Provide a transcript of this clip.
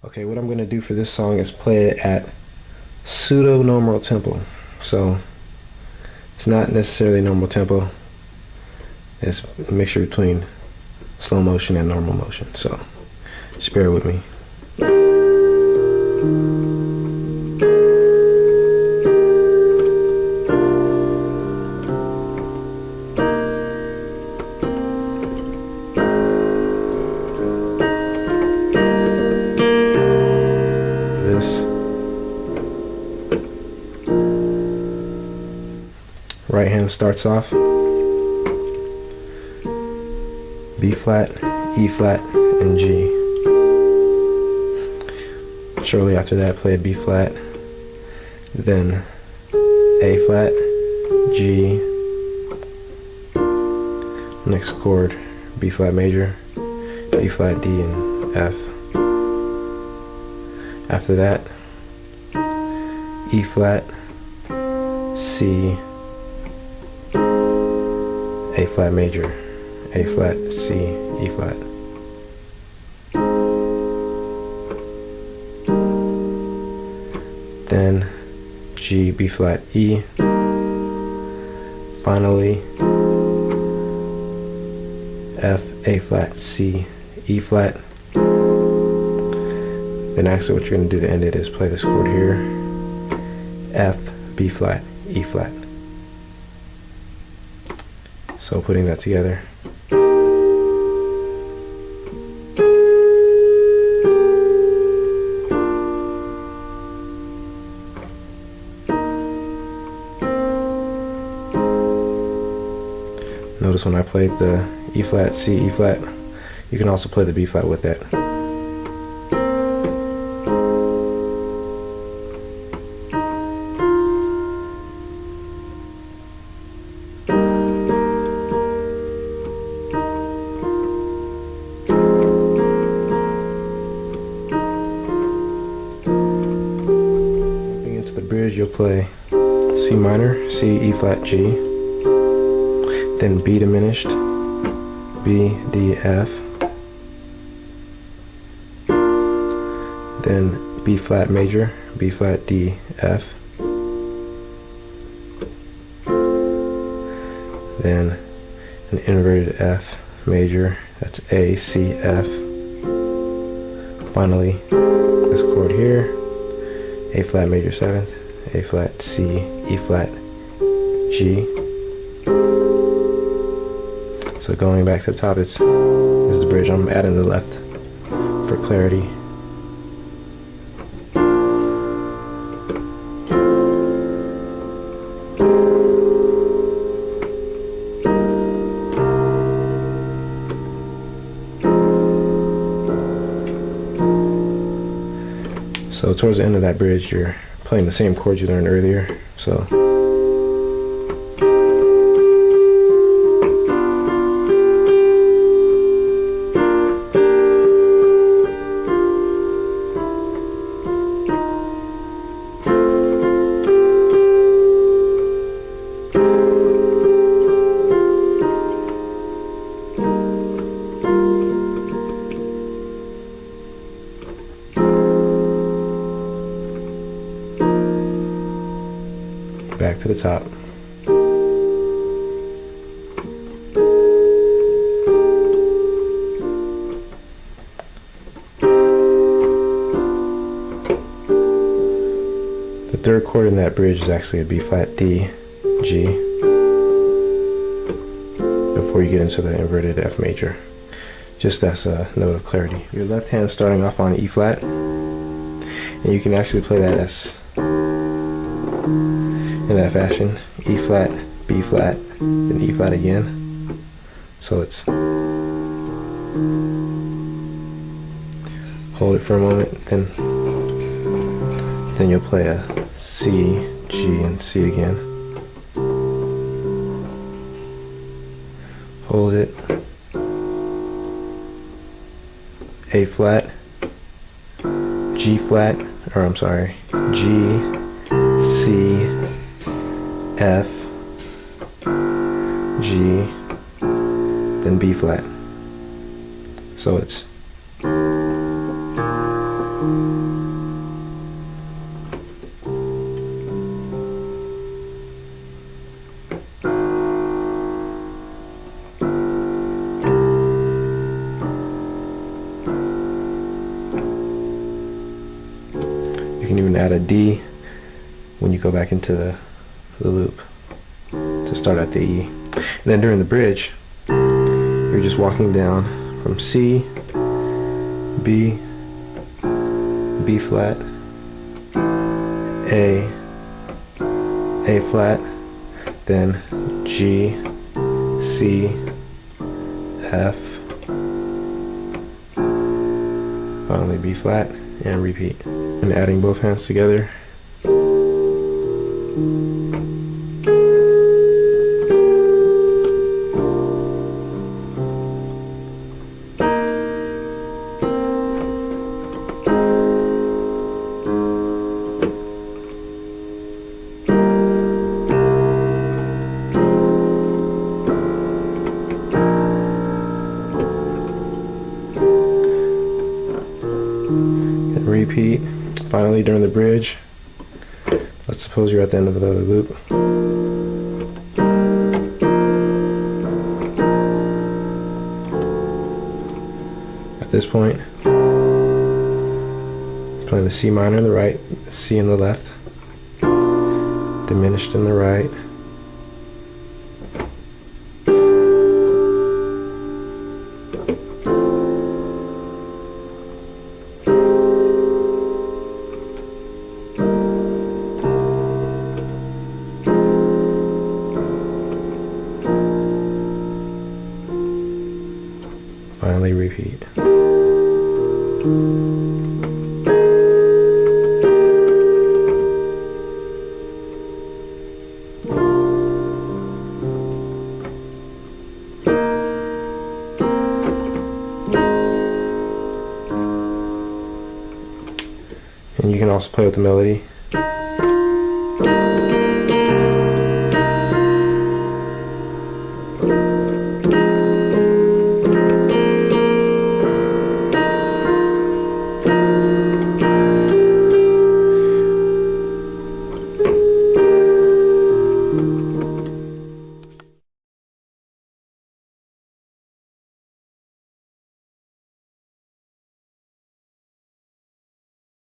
Okay, what I'm going to do for this song is play it at pseudo normal tempo. So it's not necessarily normal tempo. It's a mixture between slow motion and normal motion. So just bear with me. Right hand starts off B flat, E flat, and G. Shortly after that, play a B flat, then A flat, G. Next chord, B flat major, B flat, D, and F. After that, E flat, C, A flat major, A flat, C, E flat. Then G, B flat, E. Finally F, A flat, C, E flat. Then actually what you're going to do to end it is play this chord here, F, B flat, E flat. So putting that together. Notice when I played the E flat, C, E flat, you can also play the B flat with that. Into the bridge, you'll play C minor, C, E flat, G, then B diminished, B, D, F, then B flat major, B flat, D, F, then an inverted F major, that's A, C, F. Finally, this chord here, A flat major 7th, A flat, C, E flat, G. So going back to the top, this is the bridge. I'm adding the left for clarity. So towards the end of that bridge, you're playing the same chords you learned earlier. So back to the top. The third chord in that bridge is actually a B flat, D, G, before you get into the inverted F major. Just as a note of clarity. Your left hand starting off on E flat, and you can actually play that as in that fashion, E flat, B flat, then E flat again. So it's hold it for a moment, then you'll play a C, G, and C again. Hold it, A flat, G flat, or I'm sorry, G, C, F, G, then B flat. So it's You can even add a D when you go back into the loop to start at the E. And then during the bridge, you're just walking down from C, B, B flat, A flat, then G, C, F, finally B flat, and repeat. And adding both hands together. And repeat. Finally, during the bridge, let's suppose you're at the end of the loop. At this point, playing the C minor in the right, C in the left, diminished in the right, finally repeat. And you can also play with the melody.